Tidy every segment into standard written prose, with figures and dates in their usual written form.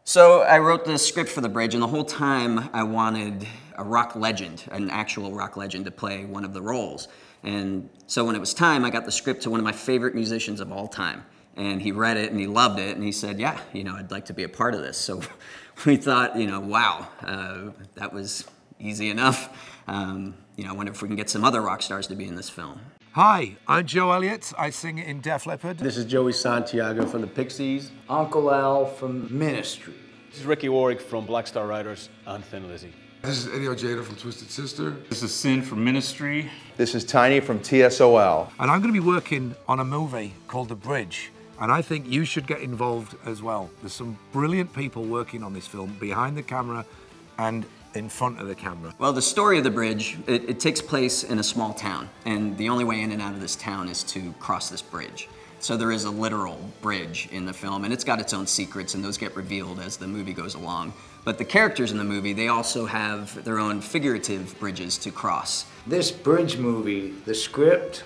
So I wrote the script for the bridge, and the whole time I wanted a rock legend, an actual rock legend, to play one of the roles. And so when it was time, I got the script to one of my favorite musicians of all time. And he read it and he loved it, and he said, yeah, I'd like to be a part of this. So we thought, wow, that was easy enough. I wonder if we can get some other rock stars to be in this film. Hi, I'm Joe Elliott. I sing in Def Leppard. This is Joey Santiago from the Pixies. Uncle Al from Ministry. This is Ricky Warwick from Black Star Riders and Thin Lizzy. This is Eddie Ojeda from Twisted Sister. This is Sin from Ministry. This is Tiny from T.S.O.L. And I'm going to be working on a movie called The Bridge. And I think you should get involved as well. There's some brilliant people working on this film, behind the camera and in front of the camera. Well, the story of the bridge, it takes place in a small town, and the only way in and out of this town is to cross this bridge. So there is a literal bridge in the film, and it's got its own secrets, and those get revealed as the movie goes along. But the characters in the movie, they also have their own figurative bridges to cross. This bridge movie, the script,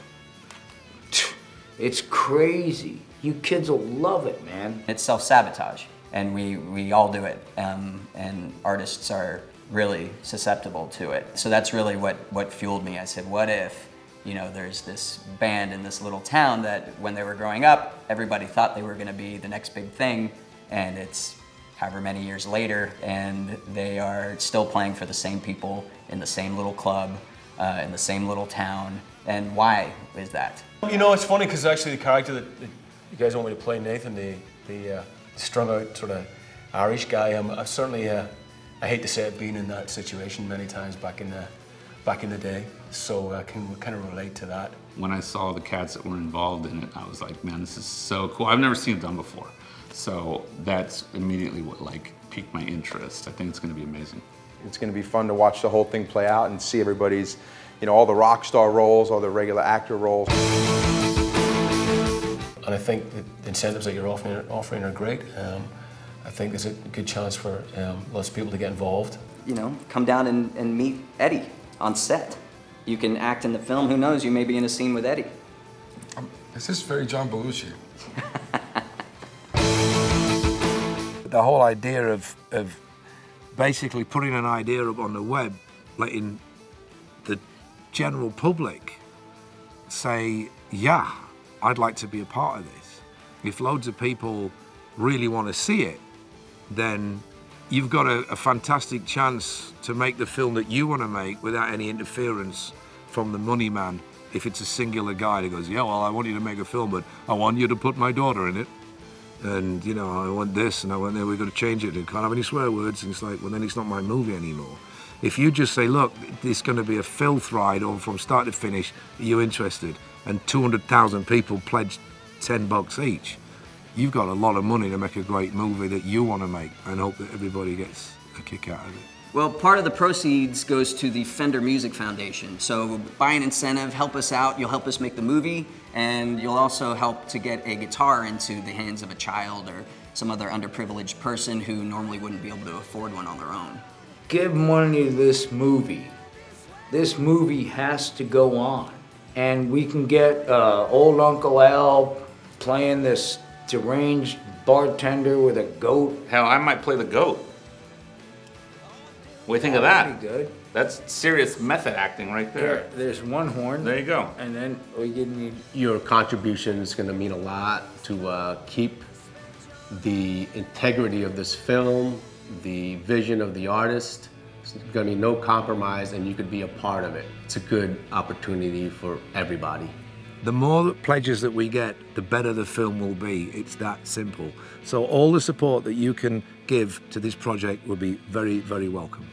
it's crazy. You kids will love it, man. It's self-sabotage, and we all do it, and artists are really susceptible to it. So that's really what fueled me. I said, what if, there's this band in this little town that when they were growing up, everybody thought they were gonna be the next big thing, and it's however many years later, and they are still playing for the same people in the same little club, in the same little town. And why is that? It's funny because actually the character that you guys want me to play, Nathan, the strung out sort of Irish guy, I've certainly, I hate to say it, been in that situation many times back in the day, so I can kind of relate to that. When I saw the cats that were involved in it, I was like, man, this is so cool. I've never seen it done before. So that's immediately what piqued my interest. I think it's going to be amazing. It's going to be fun to watch the whole thing play out and see everybody's, all the rock star roles, all the regular actor roles. And I think the incentives that you're offering are great. I think there's a good chance for lots of people to get involved. Come down and meet Eddie on set. You can act in the film. Who knows, you may be in a scene with Eddie. Is this very John Belushi? The whole idea of basically putting an idea up on the web, letting the general public say, yeah, I'd like to be a part of this. If loads of people really want to see it, then you've got a fantastic chance to make the film that you want to make without any interference from the money man. If it's a singular guy that goes, yeah, well, I want you to make a film, but I want you to put my daughter in it. And, I want this, and I want that, we've got to change it. It can't have any swear words. And it's like, well, then it's not my movie anymore. If you just say, look, it's going to be a filth ride or from start to finish, are you interested? And 200,000 people pledged $10 each. You've got a lot of money to make a great movie that you want to make, and hope that everybody gets a kick out of it. Well, part of the proceeds goes to the Fender Music Foundation. So buy an incentive, help us out, you'll help us make the movie, and you'll also help to get a guitar into the hands of a child or some other underprivileged person who normally wouldn't be able to afford one on their own. Give money to this movie. This movie has to go on. And we can get old Uncle Al playing this deranged bartender with a goat. Hell, I might play the goat. What do you think of that? Pretty good. That's serious method acting right there. There's one horn. There you go. And then we need... Your contribution is going to mean a lot to keep the integrity of this film, the vision of the artist. There's going to be no compromise, and you could be a part of it. It's a good opportunity for everybody. The more pledges that we get, the better the film will be. It's that simple. So all the support that you can give to this project will be very, very welcome.